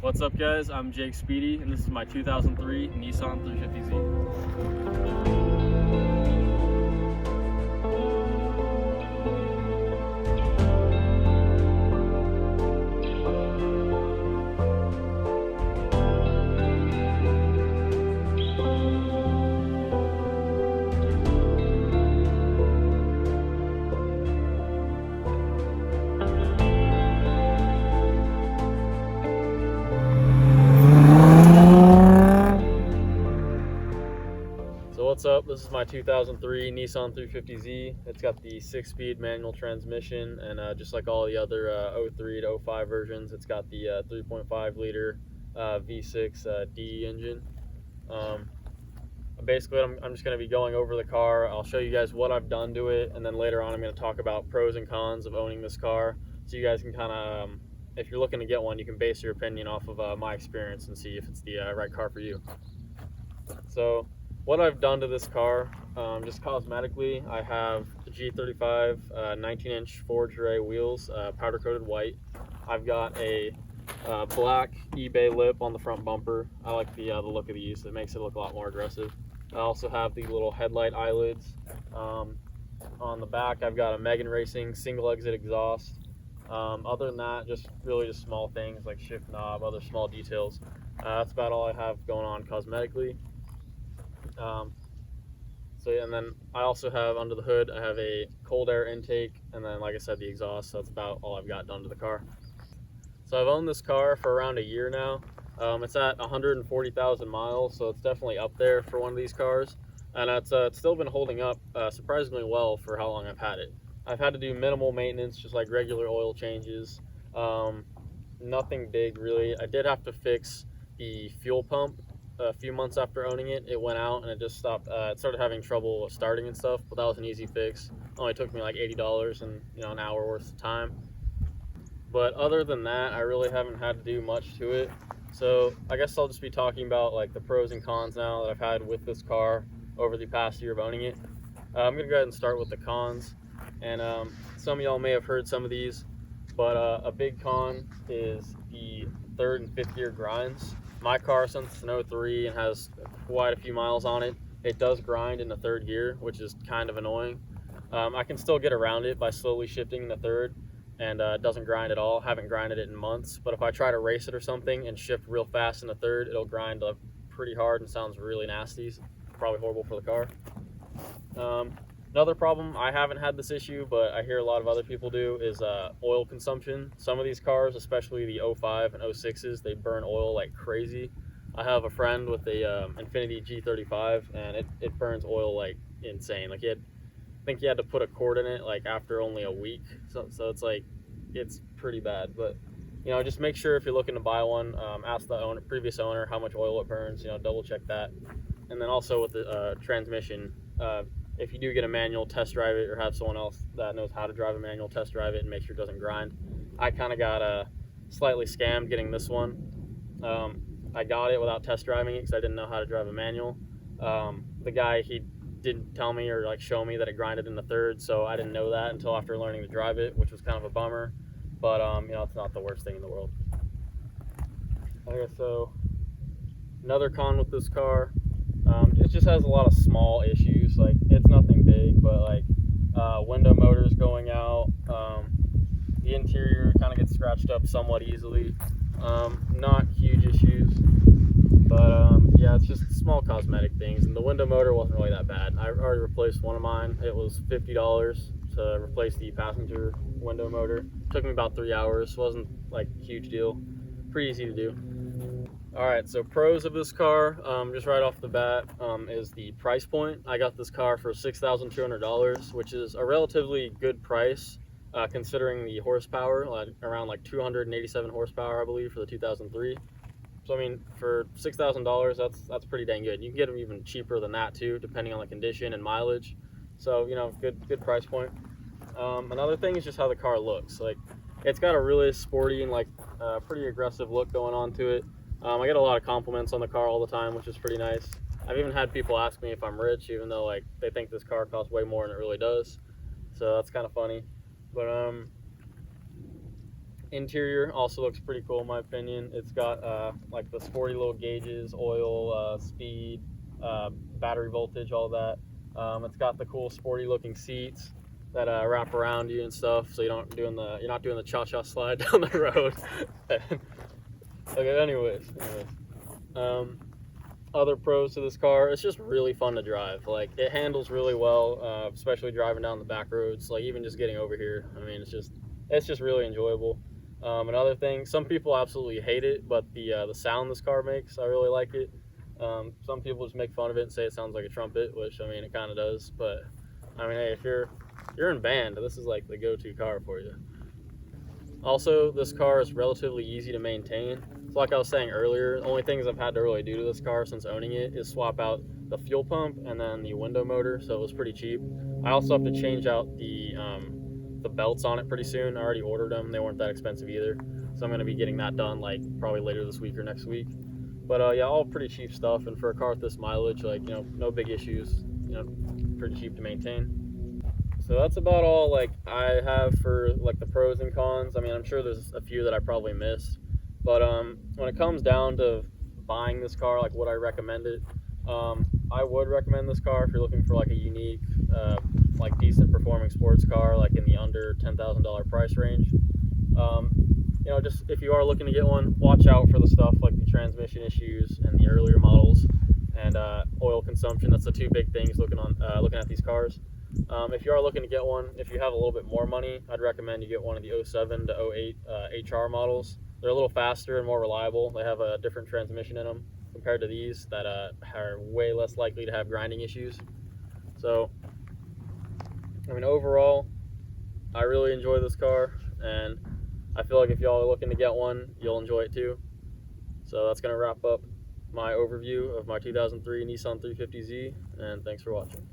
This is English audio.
What's up, guys? I'm Jake Speedy, and this is my 2003 Nissan 350Z. So what's up? This is my 2003 Nissan 350Z. It's got the 6-speed manual transmission, and just like all the other 03 to 05 versions, it's got the 3.5 liter V6 D engine. Basically, I'm just going to be going over the car. I'll show you guys what I've done to it, and then later on I'm going to talk about pros and cons of owning this car, so you guys can kind of, if you're looking to get one, you can base your opinion off of my experience and see if it's the right car for you. So what I've done to this car, just cosmetically, I have the G35 19-inch forged array wheels, powder coated white. I've got a black eBay lip on the front bumper. I like the look of these. It makes it look a lot more aggressive. I also have the little headlight eyelids. On the back, I've got a Megan Racing single exit exhaust. Other than that, just small things like shift knob, other small details. That's about all I have going on cosmetically. So yeah, and then I also have under the hood, I have a cold air intake, and then like I said, the exhaust. So that's about all I've got done to the car. So I've owned this car for around a year now. It's at 140,000 miles, so it's definitely up there for one of these cars, and it's still been holding up surprisingly well for how long I've had it. I've had to do minimal maintenance, just like regular oil changes, nothing big really. I did have to fix the fuel pump a few months after owning it. It went out and it just stopped. It started having trouble starting and stuff, but that was an easy fix. It only took me like $80 and an hour worth of time. But other than that, I really haven't had to do much to it. So I guess I'll just be talking about like the pros and cons now that I've had with this car over the past year of owning it. I'm gonna go ahead and start with the cons, and some of y'all may have heard some of these, but a big con is the 3rd and 5th gear grinds. My car, since it's an 03 and has quite a few miles on it, it does grind in the 3rd gear, which is kind of annoying. I can still get around it by slowly shifting in the 3rd, and it doesn't grind at all. Haven't grinded it in months, but if I try to race it or something and shift real fast in the 3rd, it'll grind up pretty hard and sounds really nasty. It's probably horrible for the car. Another problem, I haven't had this issue, but I hear a lot of other people do, is oil consumption. Some of these cars, especially the 05 and 06s, they burn oil like crazy. I have a friend with a Infiniti G35, and it burns oil like insane. Like I think he had to put a cord in it like after only a week. So it's like, it's pretty bad. But just make sure if you're looking to buy one, ask the previous owner how much oil it burns. Double check that. And then also with the transmission, if you do get a manual, test drive it, or have someone else that knows how to drive a manual test drive it and make sure it doesn't grind. I kind of got slightly scammed getting this one. I got it without test driving it because I didn't know how to drive a manual. The guy, he didn't tell me or like show me that it grinded in the 3rd, so I didn't know that until after learning to drive it, which was kind of a bummer. But it's not the worst thing in the world. Okay, so another con with this car, it just has a lot of small issues. Like, it's nothing big, but like window motors going out, the interior kind of gets scratched up somewhat easily. Not huge issues, but yeah, it's just small cosmetic things. And the window motor wasn't really that bad. I already replaced one of mine. It was $50 to replace the passenger window motor. It took me about 3 hours. Wasn't like a huge deal. Pretty easy to do. Alright, so pros of this car, just right off the bat, is the price point. I got this car for $6,200, which is a relatively good price considering the horsepower, around like 287 horsepower, I believe, for the 2003. So I mean, for $6,000, that's pretty dang good. You can get them even cheaper than that too, depending on the condition and mileage. So good price point. Another thing is just how the car looks. Like, it's got a really sporty and like pretty aggressive look going on to it. I get a lot of compliments on the car all the time, which is pretty nice. I've even had people ask me if I'm rich, even though like they think this car costs way more than it really does. So that's kind of funny. But Interior also looks pretty cool in my opinion. It's got like the sporty little gauges, oil, speed, battery voltage, all that. It's got the cool sporty looking seats that wrap around you and stuff, so you're not doing the cha-cha slide down the road. Okay, anyways. Other pros to this car, it's just really fun to drive. Like, it handles really well, especially driving down the back roads. Like, even just getting over here, I mean, it's just really enjoyable. Another thing, some people absolutely hate it, but the sound this car makes, I really like it. Some people just make fun of it and say it sounds like a trumpet, which, I mean, it kind of does. But I mean, hey, if you're in band, this is like the go-to car for you. Also, this car is relatively easy to maintain. So like I was saying earlier, the only things I've had to really do to this car since owning it is swap out the fuel pump and then the window motor, so it was pretty cheap. I also have to change out the belts on it pretty soon. I already ordered them. They weren't that expensive either. So I'm going to be getting that done like probably later this week or next week. But yeah, all pretty cheap stuff, and for a car with this mileage, like, you know, no big issues, you know, pretty cheap to maintain. So that's about all like I have for like the pros and cons. I mean, I'm sure there's a few that I probably missed, but when it comes down to buying this car, like, would I recommend it? I would recommend this car if you're looking for like a unique, like decent performing sports car, like in the under $10,000 price range. You know, just if you are looking to get one, watch out for the stuff like the transmission issues and the earlier models, and oil consumption. That's the two big things looking at these cars. If you are looking to get one, if you have a little bit more money, I'd recommend you get one of the 07 to 08 HR models. They're a little faster and more reliable. They have a different transmission in them compared to these that are way less likely to have grinding issues. So, I mean, overall, I really enjoy this car, and I feel like if y'all are looking to get one, you'll enjoy it too. So that's going to wrap up my overview of my 2003 Nissan 350Z, and thanks for watching.